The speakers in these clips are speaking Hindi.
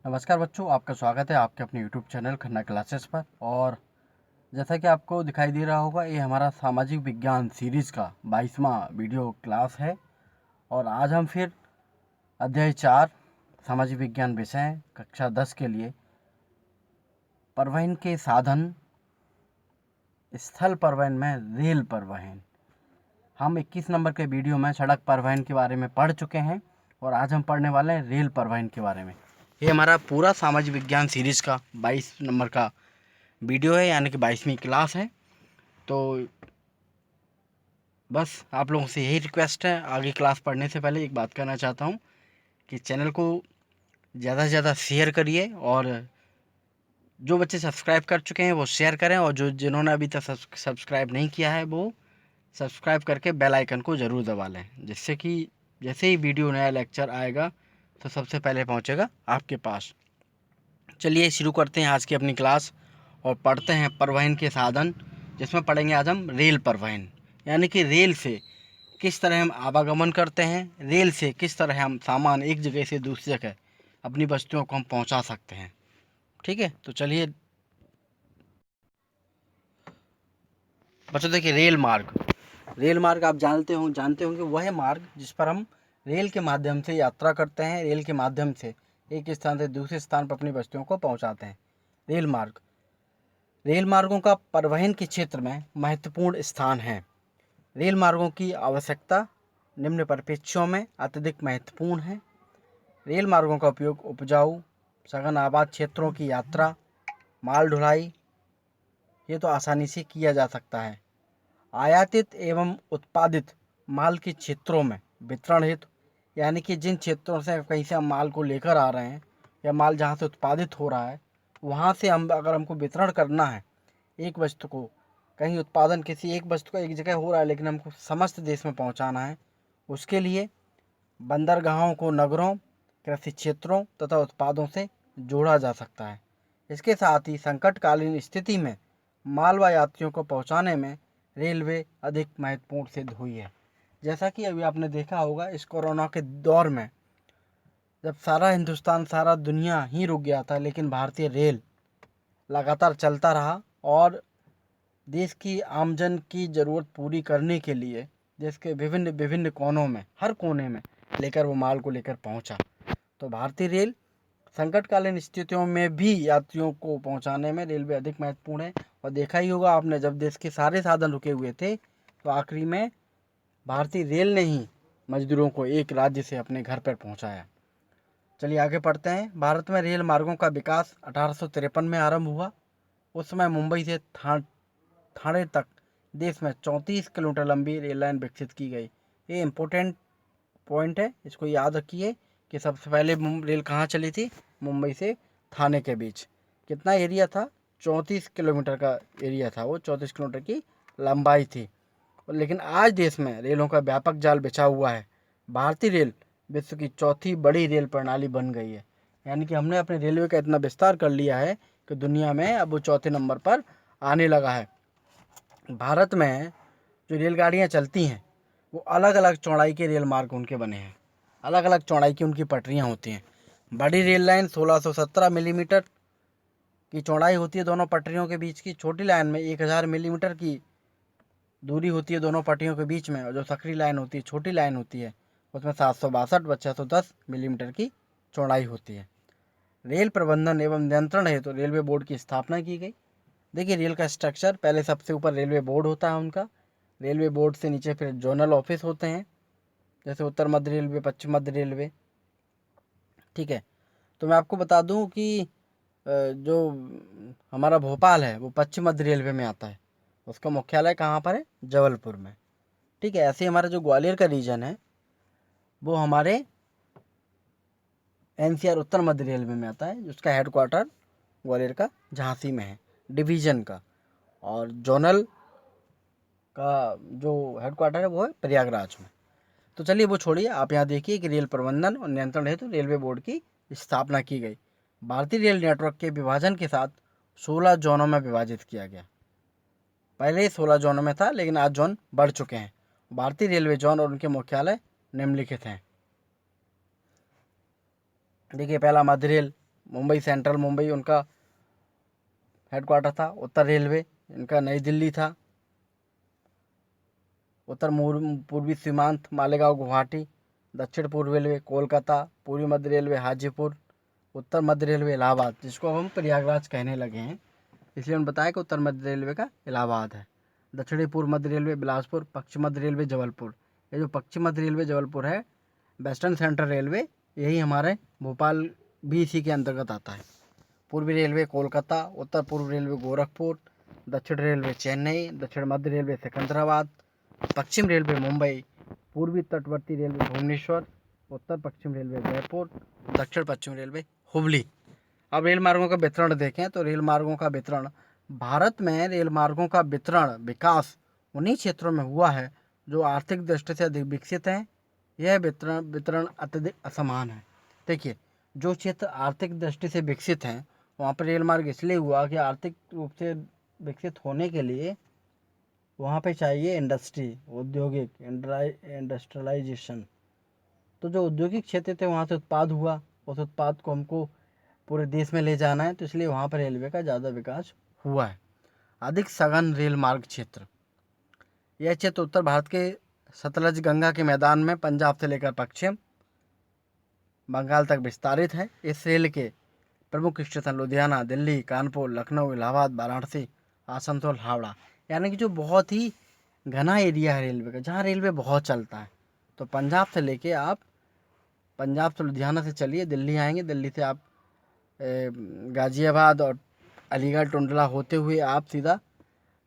नमस्कार बच्चों, आपका स्वागत है आपके अपने YouTube चैनल खन्ना क्लासेस पर। और जैसा कि आपको दिखाई दे रहा होगा, ये हमारा सामाजिक विज्ञान सीरीज़ का 22वां वीडियो क्लास है। और आज हम फिर अध्याय 4 सामाजिक विज्ञान विषय कक्षा 10 के लिए परिवहन के साधन, स्थल परिवहन में रेल परिवहन, हम 21 नंबर के वीडियो में सड़क परिवहन के बारे में पढ़ चुके हैं और आज हम पढ़ने वाले हैं रेल परिवहन के बारे में। ये हमारा पूरा सामाजिक विज्ञान सीरीज़ का 22 नंबर का वीडियो है, यानी कि 22वीं क्लास है। तो बस आप लोगों से यही रिक्वेस्ट है, आगे क्लास पढ़ने से पहले एक बात कहना चाहता हूँ कि चैनल को ज़्यादा से ज़्यादा शेयर करिए, और जो बच्चे सब्सक्राइब कर चुके हैं वो शेयर करें, और जिन्होंने अभी तक सब्सक्राइब नहीं किया है वो सब्सक्राइब करके बेल आइकन को ज़रूर दबा लें, जिससे कि जैसे ही वीडियो नया लेक्चर आएगा तो सबसे पहले पहुंचेगा आपके पास। चलिए शुरू करते हैं आज की अपनी क्लास और पढ़ते हैं परिवहन के साधन, जिसमें पढ़ेंगे आज हम रेल परिवहन, यानी कि रेल से किस तरह हम आवागमन करते हैं, रेल से किस तरह हम सामान एक जगह से दूसरी जगह अपनी वस्तुओं को हम पहुंचा सकते हैं। ठीक है, तो चलिए बच्चों देखिए, रेल मार्ग आप जानते होंगे वह मार्ग जिस पर हम रेल के माध्यम से यात्रा करते हैं, रेल के माध्यम से एक स्थान से दूसरे स्थान पर अपनी वस्तुओं को पहुंचाते हैं। रेल मार्गों का परिवहन के क्षेत्र में महत्वपूर्ण स्थान है। रेल मार्गों की आवश्यकता निम्न परिप्रेक्ष्यों में अत्यधिक महत्वपूर्ण है। रेल मार्गों का उपयोग उपजाऊ सघन आबाद क्षेत्रों की यात्रा, माल ढुलाई, ये तो आसानी से किया जा सकता है। आयातित एवं उत्पादित माल के क्षेत्रों में वितरण हेतु, यानी कि जिन क्षेत्रों से कहीं से हम माल को लेकर आ रहे हैं या माल जहाँ से उत्पादित हो रहा है वहाँ से हम अगर हमको वितरण करना है एक वस्तु को, कहीं उत्पादन किसी एक वस्तु का एक जगह हो रहा है लेकिन हमको समस्त देश में पहुँचाना है, उसके लिए बंदरगाहों को नगरों, कृषि क्षेत्रों तथा उत्पादों से जोड़ा जा सकता है। इसके साथ ही संकटकालीन स्थिति में माल व यात्रियों को पहुँचाने में रेलवे अधिक महत्वपूर्ण सिद्ध हुई है। जैसा कि अभी आपने देखा होगा, इस कोरोना के दौर में जब सारा हिंदुस्तान, सारा दुनिया ही रुक गया था, लेकिन भारतीय रेल लगातार चलता रहा और देश की आमजन की ज़रूरत पूरी करने के लिए देश के विभिन्न विभिन्न कोनों में, हर कोने में लेकर वो माल को लेकर पहुंचा। तो भारतीय रेल संकटकालीन स्थितियों में भी यात्रियों को पहुंचाने में रेलवे अधिक महत्वपूर्ण है। और देखा ही होगा आपने, जब देश के सारे साधन रुके हुए थे तो आखिरी में भारतीय रेल ने ही मजदूरों को एक राज्य से अपने घर पर पहुंचाया। चलिए आगे पढ़ते हैं। भारत में रेल मार्गों का विकास 1853 में आरंभ हुआ। उस समय मुंबई से ठाणे तक देश में 34 किलोमीटर लंबी रेल लाइन विकसित की गई। ये इम्पोर्टेंट पॉइंट है, इसको याद रखिए कि सबसे पहले रेल कहाँ चली थी? मुंबई से ठाणे के बीच। कितना एरिया था? 34 किलोमीटर का एरिया था, वो 34 किलोमीटर की लंबाई थी। लेकिन आज देश में रेलों का व्यापक जाल बिछा हुआ है। भारतीय रेल विश्व की चौथी बड़ी रेल प्रणाली बन गई है, यानी कि हमने अपने रेलवे का इतना विस्तार कर लिया है कि दुनिया में अब वो चौथे नंबर पर आने लगा है। भारत में जो रेलगाड़ियाँ चलती हैं वो अलग अलग चौड़ाई के रेल मार्ग उनके बने हैं, अलग अलग चौड़ाई की उनकी पटरियाँ होती हैं। बड़ी रेल लाइन 1617 मिलीमीटर की चौड़ाई होती है दोनों पटरियों के बीच की। छोटी लाइन में 1000 मिलीमीटर की दूरी होती है दोनों पटरियों के बीच में। और जो सकरी लाइन होती है, छोटी लाइन होती है, उसमें 762 व 610 मिलीमीटर की चौड़ाई होती है। रेल प्रबंधन एवं नियंत्रण है तो रेलवे बोर्ड की स्थापना की गई। देखिए रेल का स्ट्रक्चर, पहले सबसे ऊपर रेलवे बोर्ड होता है उनका, रेलवे बोर्ड से नीचे फिर जोनल ऑफिस होते हैं, जैसे उत्तर मध्य रेलवे, पश्चिम मध्य रेलवे। ठीक है, तो मैं आपको बता दूं कि जो हमारा भोपाल है वो पश्चिम मध्य रेलवे में आता है, उसका मुख्यालय कहाँ पर है? जबलपुर में। ठीक है, ऐसे हमारा जो ग्वालियर का रीजन है वो हमारे एनसीआर उत्तर मध्य रेलवे में आता है, जिसका हेडक्वार्टर ग्वालियर का झांसी में है, डिवीज़न का। और जोनल का जो हेडक्वार्टर है वो है प्रयागराज में। तो चलिए वो छोड़िए, आप यहाँ देखिए कि रेल प्रबंधन और नियंत्रण हेतु रेलवे बोर्ड की स्थापना की गई। भारतीय रेल नेटवर्क के विभाजन के साथ 16 जोनों में विभाजित किया गया। पहले 16 जोनों में था, लेकिन आज जोन बढ़ चुके हैं। भारतीय रेलवे जोन और उनके मुख्यालय निम्नलिखित हैं। देखिए, पहला मध्य रेल मुंबई सेंट्रल मुंबई उनका हेडक्वार्टर था। उत्तर रेलवे इनका नई दिल्ली था। उत्तर पूर्वी सीमांत मालेगांव गुवाहाटी। दक्षिण पूर्व रेलवे कोलकाता। पूर्वी मध्य रेलवे हाजीपुर। उत्तर मध्य रेलवे इलाहाबाद, जिसको हम प्रयागराज कहने लगे हैं, इसलिए उन्होंने बताया कि उत्तर मध्य रेलवे का इलाहाबाद है। दक्षिणी पूर्व मध्य रेलवे बिलासपुर। पश्चिम मध्य रेलवे जबलपुर। ये जो पश्चिम मध्य रेलवे जबलपुर है, वेस्टर्न सेंट्रल रेलवे, यही हमारे भोपाल भी इसी के अंतर्गत आता है। पूर्वी रेलवे कोलकाता। उत्तर पूर्व रेलवे गोरखपुर। दक्षिण रेलवे चेन्नई। दक्षिण मध्य रेलवे सिकंदराबाद। पश्चिम रेलवे मुंबई। पूर्वी तटवर्ती रेलवे भुवनेश्वर। उत्तर पश्चिम रेलवे जयपुर। दक्षिण पश्चिम रेलवे हुबली। अब रेल मार्गों का वितरण देखें तो रेल मार्गों का वितरण, भारत में रेल मार्गों का वितरण विकास उन्हीं क्षेत्रों में हुआ है जो आर्थिक दृष्टि से अधिक विकसित हैं। यह वितरण अत्यधिक असमान है। देखिए, जो क्षेत्र आर्थिक दृष्टि से विकसित हैं वहाँ पर रेल मार्ग इसलिए हुआ कि आर्थिक रूप से विकसित होने के लिए वहाँ पे चाहिए इंडस्ट्री, औद्योगिक इंडस्ट्रियलाइजेशन। तो जो औद्योगिक क्षेत्र थे वहाँ से उत्पाद हुआ, उस उत्पाद को हमको पूरे देश में ले जाना है, तो इसलिए वहाँ पर रेलवे का ज़्यादा विकास हुआ है। अधिक सघन रेल मार्ग क्षेत्र, यह क्षेत्र उत्तर भारत के सतलज गंगा के मैदान में पंजाब से लेकर पश्चिम बंगाल तक विस्तारित है। इस रेल के प्रमुख स्टेशन लुधियाना, दिल्ली, कानपुर, लखनऊ, इलाहाबाद, वाराणसी, आसनसोल, हावड़ा, यानी कि जो बहुत ही घना एरिया है रेलवे का, जहाँ रेलवे बहुत चलता है। तो पंजाब से लेके आप पंजाब से लुधियाना से चलिए दिल्ली आएंगे, दिल्ली से आप गाज़ियाबाद और अलीगढ़ टुंडला होते हुए आप सीधा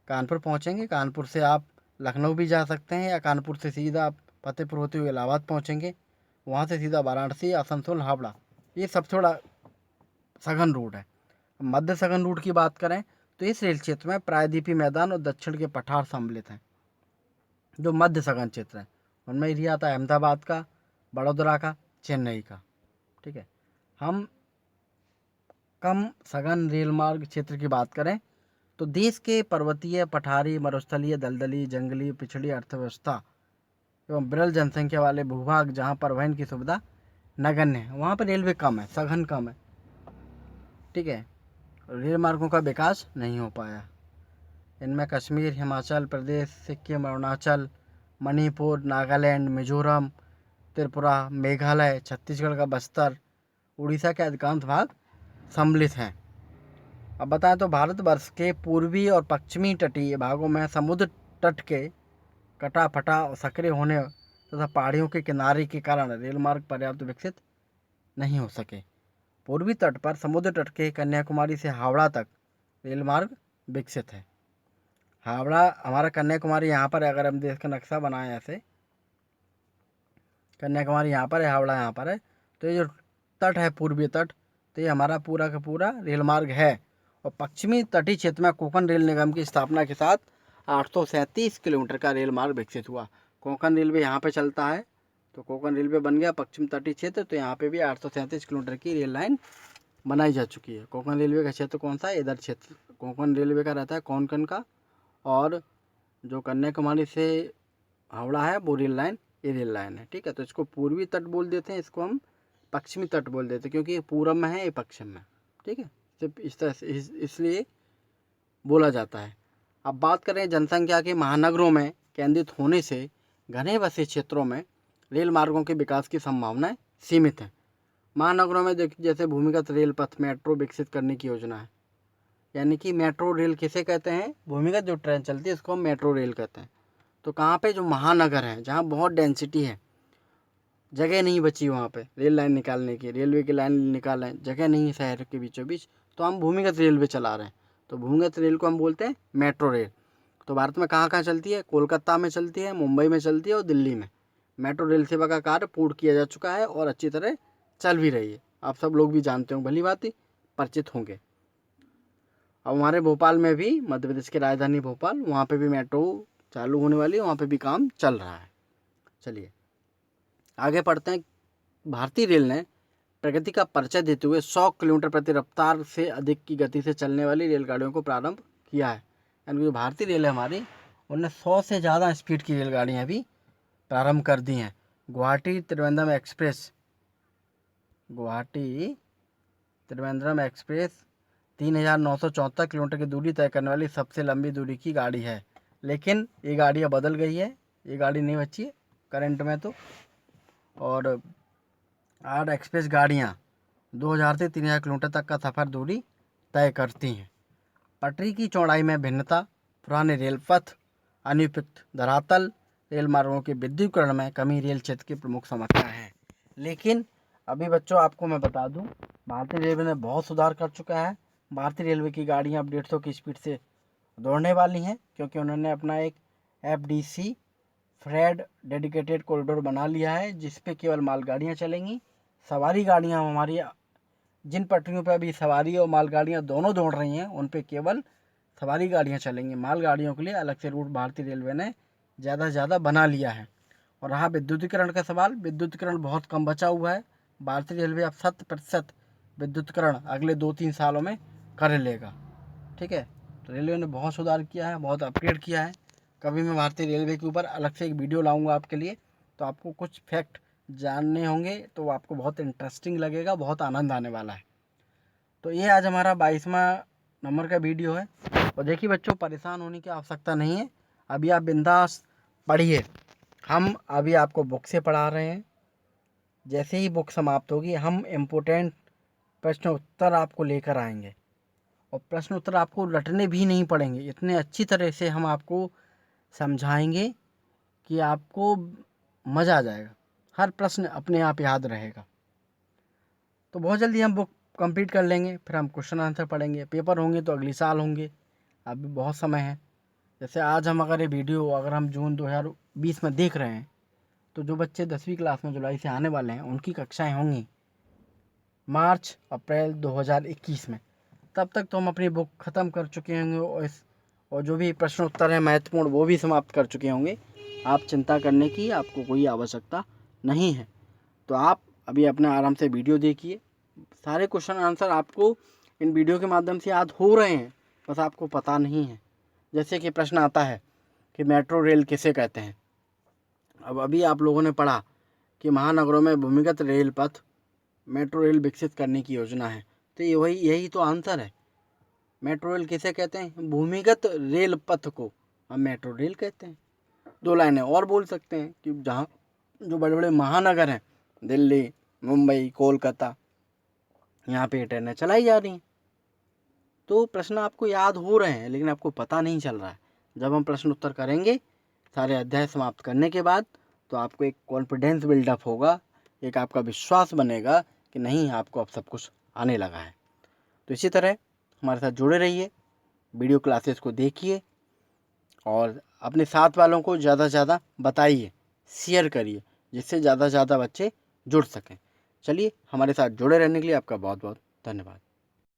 कानपुर पहुंचेंगे। कानपुर से आप लखनऊ भी जा सकते हैं, या कानपुर से सीधा आप फतेहपुर होते हुए इलाहाबाद पहुंचेंगे, वहां से सीधा वाराणसी, आसनसोल, हावड़ा। ये सबसे बड़ा सघन रूट है। मध्य सघन रूट की बात करें तो इस रेल क्षेत्र में प्रायद्वीपीय मैदान और दक्षिण के पठार सम्मिलित हैं। जो मध्य सघन क्षेत्र है उनमें एरिया आता है अहमदाबाद का, बड़ोदरा का, चेन्नई का। ठीक है। हम कम सघन रेल मार्ग क्षेत्र की बात करें तो देश के पर्वतीय, पठारी, मरुस्थलीय, दलदली, जंगली, पिछड़ी अर्थव्यवस्था एवं विरल जनसंख्या वाले भूभाग जहाँ परिवहन की सुविधा नगण्य है, वहाँ पर रेलवे कम है, सघन कम है। ठीक है। रेल मार्गों का विकास नहीं हो पाया। इनमें कश्मीर, हिमाचल प्रदेश, सिक्किम, अरुणाचल, मणिपुर, नागालैंड, मिजोरम, त्रिपुरा, मेघालय, छत्तीसगढ़ का बस्तर, उड़ीसा के अधिकांश भाग सम्मिलित हैं। अब बताएं तो भारतवर्ष के पूर्वी और पश्चिमी तटीय भागों में समुद्र तट के कटा फटा और सक्रिय होने तथा पहाड़ियों के किनारे के कारण रेल मार्ग पर्याप्त विकसित नहीं हो सके। पूर्वी तट पर समुद्र तट के कन्याकुमारी से हावड़ा तक रेल मार्ग विकसित है। हावड़ा हमारा कन्याकुमारी यहाँ पर है। अगर हम देश का नक्शा बनाएं ऐसे, कन्याकुमारी यहाँ पर है, हावड़ा यहाँ पर है, तो ये जो तट है पूर्वी तट, तो ये हमारा पूरा का पूरा रेल मार्ग है। और पश्चिमी तटीय क्षेत्र में कोंकण रेल निगम की स्थापना के साथ 837 किलोमीटर का रेल मार्ग विकसित हुआ। कोंकण रेलवे यहाँ पे चलता है, तो कोंकण रेलवे बन गया पश्चिम तटीय क्षेत्र, तो यहाँ पे भी 837 किलोमीटर की रेल लाइन बनाई जा चुकी है। कोंकण रेलवे का क्षेत्र कौन सा है? इधर क्षेत्र कोंकण रेलवे का रहता है, कोंकण का। और जो कन्याकुमारी से हावड़ा है वो रेल लाइन, ये रेल लाइन है। ठीक है। तो इसको पूर्वी तट बोल देते हैं, इसको हम पश्चिमी तट बोल देते हैं, क्योंकि ये पूरब में है, ये पश्चिम में। ठीक है। सिर्फ इस तरह से इसलिए बोला जाता है। अब बात करें जनसंख्या के महानगरों में केंद्रित होने से घने बसे क्षेत्रों में रेल मार्गों के विकास की संभावनाएं सीमित हैं। महानगरों में जैसे भूमिगत रेल पथ मेट्रो विकसित करने की योजना है। यानी कि मेट्रो रेल किसे कहते हैं? भूमिगत जो ट्रेन चलती है इसको हम मेट्रो रेल कहते हैं। तो कहाँ पे? जो महानगर है, जहाँ बहुत डेंसिटी है, जगह नहीं बची वहाँ पे रेल लाइन निकालने की, रेलवे की लाइन निकालें, जगह नहीं है शहर के बीचों बीच, तो हम भूमिगत रेलवे चला रहे हैं। तो भूमिगत रेल को हम बोलते हैं मेट्रो रेल। तो भारत में कहाँ कहाँ चलती है? कोलकाता में चलती है, मुंबई में चलती है और दिल्ली में। मेट्रो रेल सेवा का कार्य पूर्ण किया जा चुका है और अच्छी तरह चल भी रही है। आप सब लोग भी जानते हो, भली बात ही परिचित होंगे। अब हमारे भोपाल में भी, मध्य प्रदेश की राजधानी भोपाल, वहाँ पे भी मेट्रो चालू होने वाली है, वहाँ पे भी काम चल रहा है। चलिए आगे पढ़ते हैं। भारतीय रेल ने प्रगति का परिचय देते हुए 100 किलोमीटर प्रति रफ्तार से अधिक की गति से चलने वाली रेलगाड़ियों को प्रारंभ किया है। यानी जो भारतीय रेल है हमारी, उन्होंने 100 से ज़्यादा स्पीड की रेलगाड़ियाँ भी प्रारंभ कर दी हैं। Guwahati Trivandrum express, Guwahati Trivandrum express 3974 kilometre की दूरी तय करने वाली सबसे लंबी दूरी की गाड़ी है। लेकिन ये गाड़ी अब बदल गई है, ये गाड़ी नहीं बची है करंट में तो। और 8 एक्सप्रेस गाड़ियाँ 2000 से 3000 किलोमीटर तक का सफ़र दूरी तय करती हैं। पटरी की चौड़ाई में भिन्नता, पुराने रेल पथ, अनुपयुक्त धरातल, रेल मार्गों के विद्युतीकरण में कमी रेल क्षेत्र की प्रमुख समस्या है। लेकिन अभी बच्चों आपको मैं बता दूं, भारतीय रेलवे ने बहुत सुधार कर चुका है। भारतीय रेलवे की गाड़ियां अब 150 की स्पीड से दौड़ने वाली हैं, क्योंकि उन्होंने अपना एक FDC फ्रेड डेडिकेटेड कॉरिडोर बना लिया है, जिस पे केवल मालगाड़ियाँ चलेंगी। सवारी गाड़ियाँ हमारी जिन पटरियों पर अभी सवारी और मालगाड़ियाँ दोनों दौड़ रही हैं, उन पे केवल सवारी गाड़ियाँ चलेंगी। मालगाड़ियों के लिए अलग से रूट भारतीय रेलवे ने ज़्यादा से ज़्यादा बना लिया है। और रहा विद्युतीकरण का सवाल, विद्युतीकरण बहुत कम बचा हुआ है। भारतीय रेलवे अब 100% विद्युतीकरण अगले 2-3 सालों में कर लेगा। ठीक है, तो रेलवे ने बहुत सुधार किया है, बहुत अपग्रेड किया है। कभी मैं भारतीय रेलवे के ऊपर अलग से एक वीडियो लाऊंगा आपके लिए, तो आपको कुछ फैक्ट जानने होंगे, तो आपको बहुत इंटरेस्टिंग लगेगा, बहुत आनंद आने वाला है। तो ये आज हमारा 22वां नंबर का वीडियो है। और देखिए बच्चों, परेशान होने की आवश्यकता नहीं है, अभी आप बिंदास पढ़िए। हम अभी आपको बुक से पढ़ा रहे हैं। जैसे ही बुक समाप्त होगी, हम इम्पोर्टेंट प्रश्न उत्तर आपको लेकर आएंगे। और प्रश्न उत्तर आपको रटने भी नहीं पड़ेंगे, इतने अच्छी तरह से हम आपको समझाएंगे कि आपको मज़ा आ जाएगा। हर प्रश्न अपने आप याद रहेगा। तो बहुत जल्दी हम बुक कंप्लीट कर लेंगे, फिर हम क्वेश्चन आंसर पढ़ेंगे। पेपर होंगे तो अगले साल होंगे, अभी बहुत समय है। जैसे आज हम अगर ये वीडियो अगर हम जून 2020 में देख रहे हैं, तो जो बच्चे 10वीं क्लास में जुलाई से आने वाले हैं, उनकी कक्षाएं होंगी मार्च अप्रैल 2021 में। तब तक तो हम अपनी बुक ख़त्म कर चुके होंगे, और जो भी प्रश्न उत्तर हैं महत्वपूर्ण, वो भी समाप्त कर चुके होंगे। आप चिंता करने की आपको कोई आवश्यकता नहीं है। तो आप अभी अपना आराम से वीडियो देखिए। सारे क्वेश्चन आंसर आपको इन वीडियो के माध्यम से याद हो रहे हैं, बस आपको पता नहीं है। जैसे कि प्रश्न आता है कि मेट्रो रेल किसे कहते हैं। अब अभी आप लोगों ने पढ़ा कि महानगरों में भूमिगत रेल पथ मेट्रो रेल विकसित करने की योजना है। तो यही तो आंसर है। मेट्रो रेल किसे कहते हैं? भूमिगत रेल पथ को हम मेट्रो रेल कहते हैं। 2 लाइनें और बोल सकते हैं कि जहाँ जो बड़े बड़े महानगर हैं, दिल्ली, मुंबई, कोलकाता, यहाँ पे ट्रेनें चलाई जा रही हैं। तो प्रश्न आपको याद हो रहे हैं, लेकिन आपको पता नहीं चल रहा है। जब हम प्रश्न उत्तर करेंगे सारे अध्याय समाप्त करने के बाद, तो आपको एक कॉन्फिडेंस बिल्डअप होगा, एक आपका विश्वास बनेगा कि नहीं, आपको अब सब कुछ आने लगा है। तो इसी तरह हमारे साथ जुड़े रहिए, वीडियो क्लासेस को देखिए और अपने साथ वालों को ज़्यादा से ज़्यादा बताइए, शेयर करिए, जिससे ज़्यादा से ज़्यादा बच्चे जुड़ सकें। चलिए, हमारे साथ जुड़े रहने के लिए आपका बहुत बहुत धन्यवाद।